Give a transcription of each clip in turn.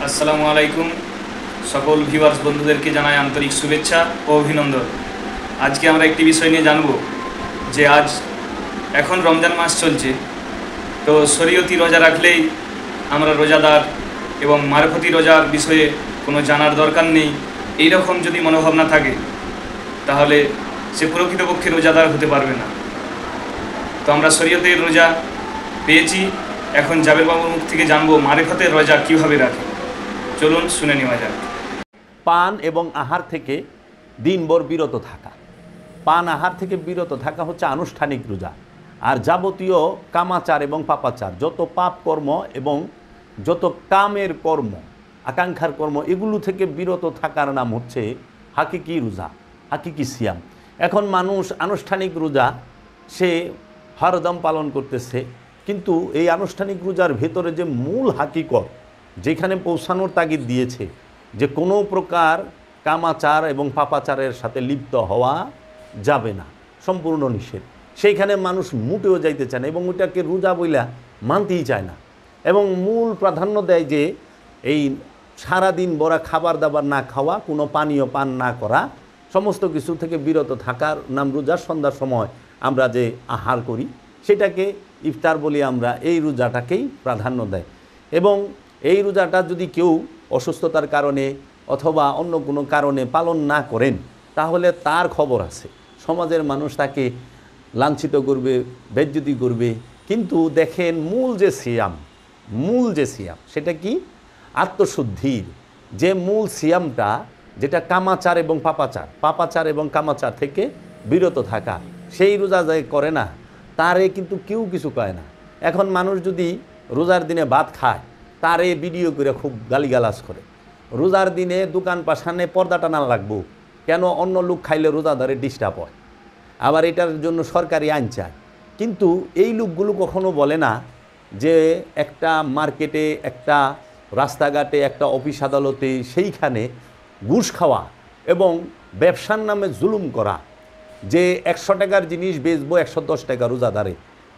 আসসালামু আলাইকুম। সকল ভিউয়ার্স বন্ধুদেরকে জানাই আন্তরিক শুভেচ্ছা ও অভিনন্দন। আজকে আমরা একটি বিষয় নিয়ে জানব যে এখন রমজান মাস চলছে, তো শরীয়তি রোজা রাখলেই আমরা রোজাদার এবং মারফতি রোজার বিষয়ে কোনো জানার দরকার নেই, এই রকম যদি মনোভাবনা থাকে তাহলে সে প্রকৃতপক্ষে রোজাদার হতে পারবে না। তো আমরা শরীয়তের রোজা পেয়েছি, এখন জাবের বাবুর মুখ থেকে জানবো মারেফতের রোজা কীভাবে রাখে। চলুন শুনে নেওয়া যাক। পান এবং আহার থেকে দিনভর বিরত থাকা। পান আহার থেকে বিরত থাকা হচ্ছে আনুষ্ঠানিক রোজা। আর যাবতীয় কামাচার এবং পাপাচার, যত পাপ কর্ম এবং যত কামের কর্ম, আকাঙ্ক্ষার কর্ম, এগুলো থেকে বিরত থাকার নাম হচ্ছে হাকিকি রোজা, হাকিকি সিয়াম। এখন মানুষ আনুষ্ঠানিক রোজা সে হরদম পালন করতেছে, কিন্তু এই আনুষ্ঠানিক রোজার ভেতরে যে মূল হাকিকত, যেখানে পৌঁছানোর তাগিদ দিয়েছে যে কোনো প্রকার কামাচার এবং পাপাচারের সাথে লিপ্ত হওয়া যাবে না, সম্পূর্ণ নিষেধ, সেইখানে মানুষ মুটেও যাইতে চায় না এবং ওইটাকে রোজা বইলা মানতেই চায় না। এবং মূল প্রাধান্য দেয় যে এই সারাদিন বড়া খাবার দাবার না খাওয়া, কোনো পানীয় পান না করা, সমস্ত কিছু থেকে বিরত থাকার নাম রোজা। সন্ধ্যার সময় আমরা যে আহার করি সেটাকে ইফতার বলি আমরা, এই রোজাটাকেই প্রাধান্য দেয়। এবং এই রোজাটা যদি কেউ অসুস্থতার কারণে অথবা অন্য কোনো কারণে পালন না করেন তাহলে তার খবর আছে, সমাজের মানুষ তাকে লাঞ্ছিত করবে, বেজ্জতি করবে। কিন্তু দেখেন মূল যে সিয়াম সেটা কি? আত্মশুদ্ধির যে মূল সিয়ামটা, যেটা কামাচার এবং পাপাচার এবং কামাচার থেকে বিরত থাকা, সেই রোজা যে করে না তারে কিন্তু কেউ কিছু কয় না। এখন মানুষ যদি রোজার দিনে ভাত খায় তারে ভিডিও করে খুব গালিগালাজ করে। রোজার দিনে দোকান পাশানে পর্দা টানা লাগবো কেন? অন্য লোক খাইলে রোজাদারে ডিস্টার্ব হয়, আবার এটার জন্য সরকারি আইন চায়। কিন্তু এই লোকগুলো কখনো বলে না যে একটা মার্কেটে, একটা রাস্তাঘাটে, একটা অফিস আদালতে সেইখানে ঘুষ খাওয়া এবং ব্যবসার নামে জুলুম করা, যে 100 টাকার জিনিস বেচবো 110 টাকা রোজাদারে,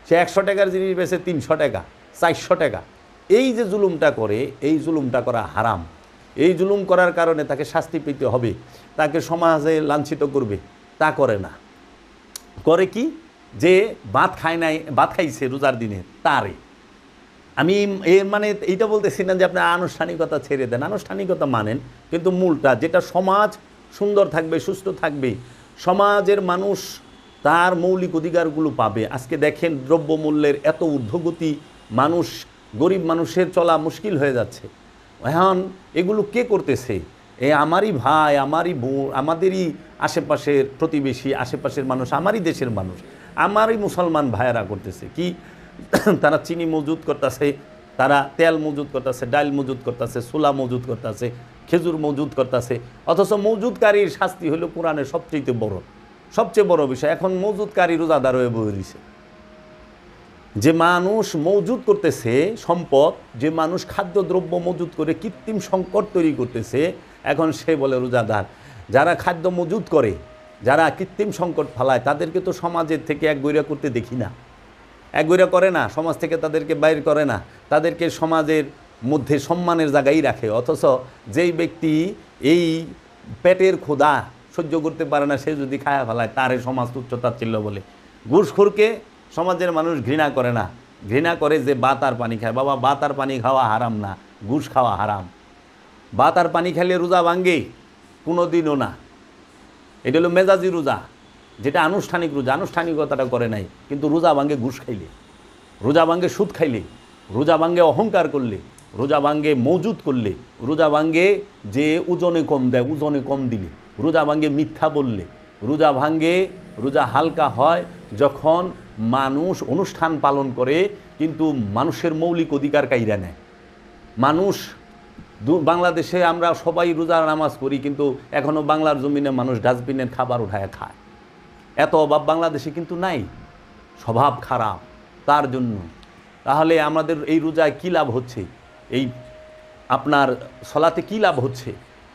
সে 100 টাকার জিনিস বেচে 300 টাকা, 400 টাকা, এই যে জুলুমটা করে, এই জুলুমটা করা হারাম। এই জুলুম করার কারণে তাকে শাস্তি পেতে হবে, তাকে সমাজে লাঞ্ছিত করবে, তা করে না। করে কি? যে ভাত খাইছে রোজার দিনে তারে। আমি এর মানে এইটা বলতেছি না যে আপনি আনুষ্ঠানিকতা ছেড়ে দেন, আনুষ্ঠানিকতা মানেন, কিন্তু মূলটা যেটা সমাজ সুন্দর থাকবে, সুস্থ থাকবে, সমাজের মানুষ তার মৌলিক অধিকারগুলো পাবে। আজকে দেখেন দ্রব্যমূল্যের এত ঊর্ধ্বগতি, মানুষ, গরিব মানুষের চলা মুশকিল হয়ে যাচ্ছে। এখন এগুলো কে করতেছে? আমারই ভাই, আমারই বোন, আমাদেরই আশেপাশের প্রতিবেশী, আশেপাশের মানুষ, আমারই দেশের মানুষ, আমারই মুসলমান ভাইয়েরা করতেছে কি? তারা চিনি মজুদ করতেছে, তারা তেল মজুদ করতেছে, ডাল মজুদ করতেছে, ছোলা মজুদ করতেছে, খেজুর মজুদ করতেছে। অথচ মজুদকারীর শাস্তি হলো কোরআনের সবচেয়ে বড় বিষয়। এখন মজুদকারী রোজাদার হয়ে বয়ে দিছে। যে মানুষ মজুদ করতেছে সম্পদ, যে মানুষ খাদ্যদ্রব্য মজুদ করে কৃত্রিম সংকট তৈরি করতেছে, এখন সে বলে রোজাদার। যারা খাদ্য মজুদ করে, যারা কৃত্রিম সংকট ফালায়, তাদেরকে তো সমাজের থেকে এক গইরা করতে দেখি না, এক গইরা করে না, সমাজ থেকে তাদেরকে বাইর করে না, তাদেরকে সমাজের মধ্যে সম্মানের জায়গায় রাখে। অথচ যেই ব্যক্তি এই পেটের ক্ষুধা সহ্য করতে পারে না, সে যদি খায়া ফেলায়, তারে সমাজ তুচ্ছ-তাচ্ছিল্য বলে। ঘুষখোরকে সমাজের মানুষ ঘৃণা করে না, ঘৃণা করে যে ভাত আর পানি খায়। বাবা, ভাত আর পানি খাওয়া হারাম না, ঘুষ খাওয়া হারাম। ভাত আর পানি খাইলে রোজা ভাঙ্গে? কোনো দিনও না। এটা হলো মেজাজি রোজা, যেটা আনুষ্ঠানিক রোজা, আনুষ্ঠানিকতাটা করে নাই। কিন্তু রোজা ভাঙ্গে ঘুষ খাইলে, রোজা ভাঙ্গে সুদ খাইলে, রোজা ভাঙ্গে অহংকার করলে, রোজা ভাঙ্গে মজুদ করলে, রোজা ভাঙ্গে যে ওজনে কম দেয়, ওজনে কম দিলে, রোজা ভাঙ্গে মিথ্যা বললে, রোজা ভাঙ্গে। রোজা হালকা হয় যখন মানুষ অনুষ্ঠান পালন করে কিন্তু মানুষের মৌলিক অধিকার কাইরা নেয়। মানুষ বাংলাদেশে আমরা সবাই রোজা নামাজ করি, কিন্তু এখনও বাংলার জমিনে মানুষ ডাস্টবিনের খাবার উঠায় খায়। এত অভাব বাংলাদেশে কিন্তু নাই, স্বভাব খারাপ তার জন্য। তাহলে আমাদের এই রোজায় কী লাভ হচ্ছে? এই আপনার সলাতে কী লাভ হচ্ছে?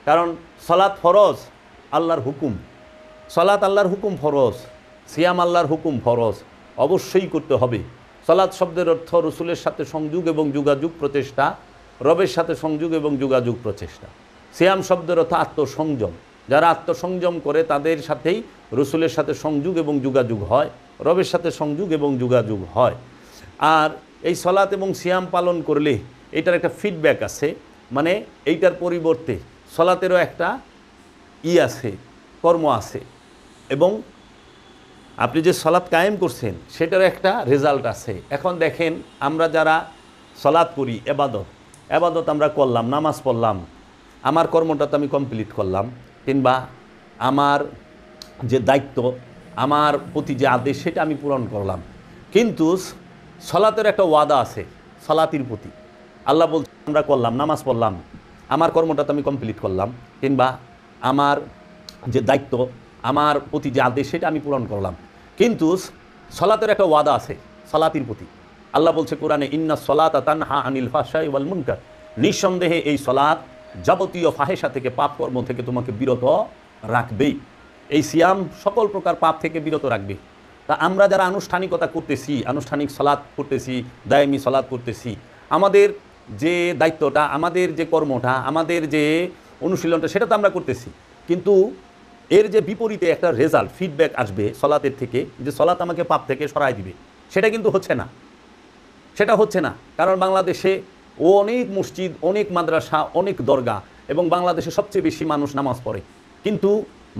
কারণ সলাত ফরজ, আল্লাহর হুকুম। সলাত আল্লাহর হুকুম ফরজ, সিয়াম আল্লাহর হুকুম ফরজ, অবশ্যই করতে হবে। সলাত শব্দের অর্থ রসুলের সাথে সংযোগ এবং যোগাযোগ, প্রচেষ্টা। রবের সাথে সংযোগ এবং যোগাযোগ প্রচেষ্টা। সিয়াম শব্দের অর্থ আত্মসংযম। যারা আত্মসংযম করে তাদের সাথেই রসুলের সাথে সংযোগ এবং যোগাযোগ হয়, রবের সাথে সংযোগ এবং যোগাযোগ হয়। আর এই সলাত এবং সিয়াম পালন করলে এটার একটা ফিডব্যাক আছে, মানে এইটার পরিবর্তে সলাতেরও একটা আছে, কর্ম আছে, এবং আপনি যে সলাত কায়েম করছেন সেটারও একটা রেজাল্ট আছে। এখন দেখেন, আমরা যারা সলাত করি, এবাদত আমরা করলাম, নামাজ পড়লাম, আমার কর্মটা তো আমি কমপ্লিট করলাম, কিংবা আমার যে দায়িত্ব, আমার প্রতি যে আদেশ সেটা আমি পূরণ করলাম, কিন্তু সলাতের একটা ওয়াদা আছে সলাতির প্রতি। আল্লাহ বলছে আমরা করলাম, নামাজ পড়লাম, আমার কর্মটা তো আমি কমপ্লিট করলাম, কিংবা আমার যে দায়িত্ব, আমার প্রতি যে আদেশ সেটা আমি পূরণ করলাম, কিন্তু সলাতের একটা ওয়াদা আছে সলাতির প্রতি। আল্লাহ বলছে কোরআনে, ইন্না সলাতা তানহা আনিল ফাহশাই ওয়াল মুনকার, নিঃসন্দেহে এই সলাত যাবতীয় ফাহেসা থেকে, পাপ কর্ম থেকে তোমাকে বিরত রাখবেই। এই সিয়াম সকল প্রকার পাপ থেকে বিরত রাখবে। তা আমরা যারা আনুষ্ঠানিকতা করতেছি, আনুষ্ঠানিক সলাৎ করতেছি, দায়মি সলাৎ করতেছি, আমাদের যে দায়িত্বটা, আমাদের যে কর্মটা, আমাদের যে অনুশীলনটা, সেটা তো আমরা করতেছি, কিন্তু এর যে বিপরীতে একটা রেজাল্ট, ফিডব্যাক আসবে সলাতের থেকে, যে সলাৎ আমাকে পাপ থেকে সরাই দিবে, সেটা কিন্তু হচ্ছে না। সেটা হচ্ছে না, কারণ বাংলাদেশে অনেক মসজিদ, অনেক মাদ্রাসা, অনেক দরগা, এবং বাংলাদেশে সবচেয়ে বেশি মানুষ নামাজ পড়ে, কিন্তু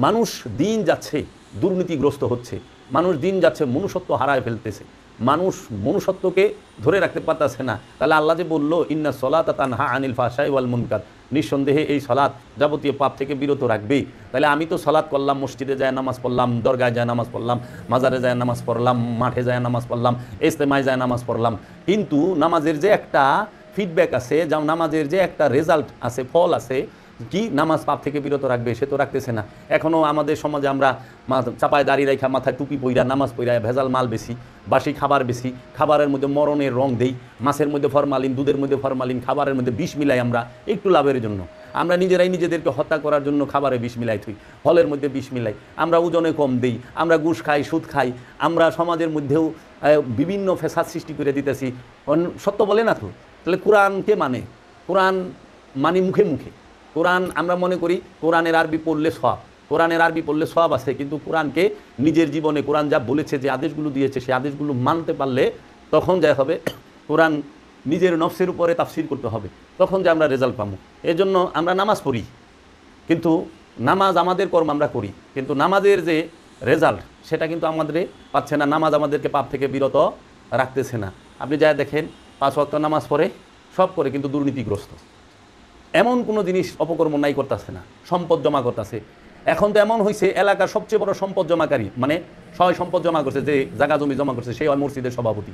মানুষ দিন যাচ্ছে দুর্নীতিগ্রস্ত হচ্ছে, মানুষ দিন যাচ্ছে মনুষ্যত্ব হারায় ফেলতেছে, মানুষ মনুষ্যত্বকে ধরে রাখতে পারতেছে না। তাহলে আল্লাহ যে বললো ইন্না সলাতা তানহা আনিল ফাহশাই ওয়াল মুনকার, নিঃসন্দেহে এই সলাৎ যাবতীয় পাপ থেকে বিরত রাখবেই। তাহলে আমি তো সলাৎ করলাম, মসজিদে যায় নামাজ পড়লাম, দরগায় যায় নামাজ পড়লাম, মাজারে যায় নামাজ পড়লাম, মাঠে যায় নামাজ পড়লাম, ইজতেমায় যায় নামাজ পড়লাম, কিন্তু নামাজের যে একটা ফিডব্যাক আছে, যা নামাজের যে একটা রেজাল্ট আছে, ফল আছে, কি নামাজ পাপ থেকে বিরত রাখবে, সে তো রাখতেছে না। এখনও আমাদের সমাজে আমরা চাপায় দাঁড়িয়ে রেখা, মাথায় টুপি পইরা, নামাজ পইরা, ভেজাল মাল বেশি, বাসি খাবার বেশি, খাবারের মধ্যে মরণের রং দেই, মাছের মধ্যে ফরমালিন, দুধের মধ্যে ফরমালিন, খাবারের মধ্যে বিষ মিলাই আমরা একটু লাভের জন্য, আমরা নিজেরাই নিজেদেরকে হত্যা করার জন্য খাবারে বিষ মিলাই থুই, ফলের মধ্যে বিষ মিলাই, আমরা ওজনে কম দেই, আমরা ঘুষ খাই, সুদ খাই, আমরা সমাজের মধ্যেও বিভিন্ন ফ্যাসাদ সৃষ্টি করে দিতেছি। সত্য বলে না তো? তাহলে কোরআনকে মানে, কোরআন মানে মুখে মুখে, কোরআন আমরা মনে করি কোরআনের আরবি পড়লে সওয়াব, কোরআনের আরবি পড়লে সওয়াব আছে, কিন্তু কোরআনকে নিজের জীবনে কোরআন যা বলেছে, যে আদেশগুলো দিয়েছে, সেই আদেশগুলো মানতে পারলে তখন যা হবে, কোরআন নিজের নফসের উপরে তাফসির করতে হবে, তখন যে আমরা রেজাল্ট পাবো। এজন্য আমরা নামাজ পড়ি, কিন্তু নামাজ আমাদের কর্ম আমরা করি, কিন্তু নামাজের যে রেজাল্ট সেটা কিন্তু আমাদের পাচ্ছে না। নামাজ আমাদেরকে পাপ থেকে বিরত রাখতেছে না। আপনি যা দেখেন 5 ওয়াক্ত নামাজ পড়ে, সব করে, কিন্তু দুর্নীতিগ্রস্ত, এমন কোনো জিনিস অপকর্ম নাই করতেছে না, সম্পদ জমা করতেছে। এখন তো এমন হয়েছে, এলাকার সবচেয়ে বড় সম্পদ জমাকারী, মানে সবাই সম্পদ জমা করছে, যে জায়গা জমি জমা করছে, সে হয় মসজিদের সভাপতি,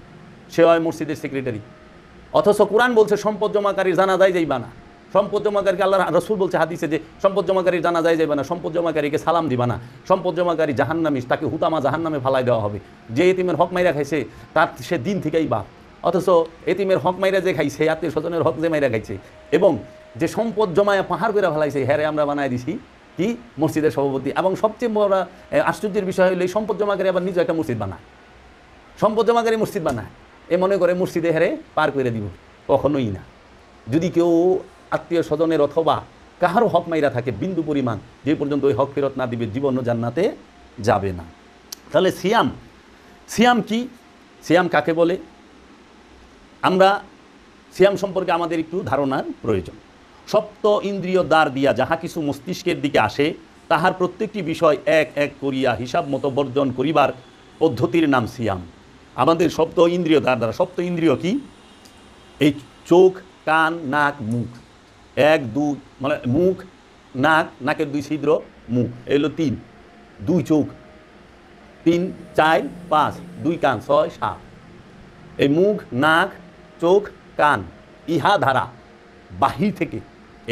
সে হয় মসজিদের সেক্রেটারি। অথচ কোরআন বলছে সম্পদ জমাকারীর জানাজায় যাইবা না, সম্পদ জমাকারীকে আল্লাহ রসুল বলছে হাদিসে যে সম্পদ জমাকারীর জানাজায় যাইবা না, সম্পদ জমাকারীকে সালাম দিবা না, সম্পদ জমাকারী জাহান্নামী, তাকে হুতামা জাহান্নামে ফালাই দেওয়া হবে। যে এতিমের হক মাইরা খাইছে তার সে দিন থেকেই বাপ, অথচ এতিমের হক মাইরা যে খাইছে, আত্মীয় স্বজনের হক যে মাইরা খাইছে, এবং যে সম্পদ জমায় পাহাড় করে ফেলাইছে, হ্যারে আমরা বানাই দিছি কি মসজিদের সভাপতি। এবং সবচেয়ে বড় আশ্চর্যের বিষয় হলো, এই সম্পদ জমাকারী আবার নিজে একটা মসজিদ বানায়, সম্পদ জমাকারী মসজিদ বানায়, এ মনে করে মসজিদে হেরে পার করে দিব। কখনোই না। যদি কেউ আত্মীয় স্বজনের অথবা কাহারও হক মাইরা থাকে বিন্দু পরিমাণ, যে পর্যন্ত ওই হক ফেরত না দিবে, জীবনও জান্নাতে যাবে না। তাহলে সিয়াম, সিয়াম কি, সিয়াম কাকে বলে, আমরা সিয়াম সম্পর্কে আমাদের একটু ধারণার প্রয়োজন। সপ্ত ইন্দ্রিয় দ্বার দিয়া যাহা কিছু মস্তিষ্কের দিকে আসে, তাহার প্রত্যেকটি বিষয় এক এক করিয়া হিসাব মতো বর্জন করিবার পদ্ধতির নাম সিয়াম। আমাদের সপ্ত ইন্দ্রিয় দ্বারা, সপ্ত ইন্দ্রিয় কি, এই চোখ, কান, নাক, মুখ, 1 2, মানে মুখ, নাক, নাকের 2 ছিদ্র, মুখ, এগুলো 3, 2 চোখ, 3 4 5, 2 কান, 6 7। এই মুখ, নাক, চোখ, কান, ইহা ধারা বাহির থেকে,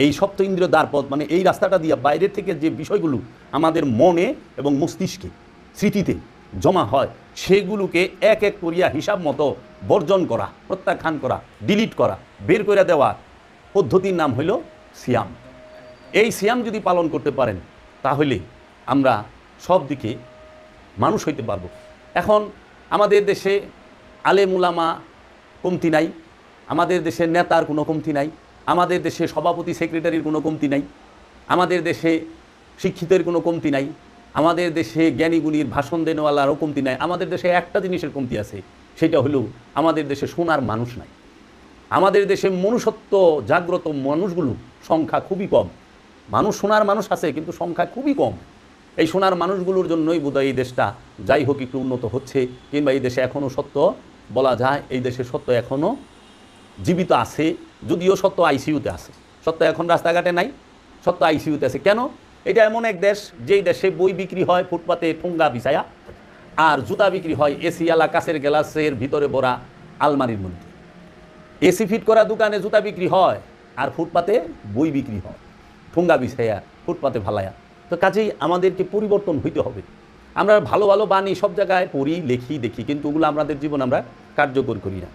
এই সপ্ত ইন্দ্রিয় দ্বারপথ, মানে এই রাস্তাটা দিয়ে বাইরের থেকে যে বিষয়গুলো আমাদের মনে এবং মস্তিষ্কে, স্মৃতিতে জমা হয়, সেগুলোকে এক এক করিয়া হিসাব মতো বর্জন করা, প্রত্যাখ্যান করা, ডিলিট করা, বের করে দেওয়ার পদ্ধতির নাম হইল সিয়াম। এই সিয়াম যদি পালন করতে পারেন, তাহলে আমরা সব দিকে মানুষ হইতে পারবো। এখন আমাদের দেশে আলেম উলামা কমতি নাই, আমাদের দেশের নেতার কোনো কমতি নাই, আমাদের দেশে সভাপতি সেক্রেটারির কোনো কমতি নাই, আমাদের দেশে শিক্ষিতের কোনো কমতি নাই, আমাদের দেশে জ্ঞানীগুণীর ভাষণ দেনওয়ালারও কমতি নাই। আমাদের দেশে একটা জিনিসের কমতি আছে, সেটা হলো আমাদের দেশে শোনার মানুষ নাই। আমাদের দেশে মনুষ্যত্ব জাগ্রত মানুষগুলো সংখ্যা খুবই কম। মানুষ শোনার মানুষ আছে, কিন্তু সংখ্যা খুবই কম। এই শোনার মানুষগুলোর জন্যই বোধহয় এই দেশটা যাই হোক একটু উন্নত হচ্ছে, কিংবা এই দেশে এখনও সত্য বলা যায়, এই দেশে সত্য এখনও জীবিত আছে, যদিও সত্য আইসিইউতে আছে। সত্য এখন রাস্তাঘাটে নাই, সত্য আইসিইউতে আছে। কেন? এটা এমন এক দেশ যেই দেশে বই বিক্রি হয় ফুটপাতে ঠোঙ্গা বিছায়া, আর জুতা বিক্রি হয় এসিওয়ালা কাচের গ্লাসের ভিতরে ভরা আলমারির মধ্যে। এসি ফিট করা দোকানে জুতা বিক্রি হয়, আর ফুটপাতে বই বিক্রি হয় ঠোঙ্গা বিছায়া, ফুটপাতে ফালায়া। তো কাজেই আমাদেরকে পরিবর্তন হইতে হবে। আমরা ভালো ভালো বাণী সব জায়গায় পড়ি, লেখি, দেখি, কিন্তু ওগুলো আমাদের জীবন আমরা কার্যকর করি না।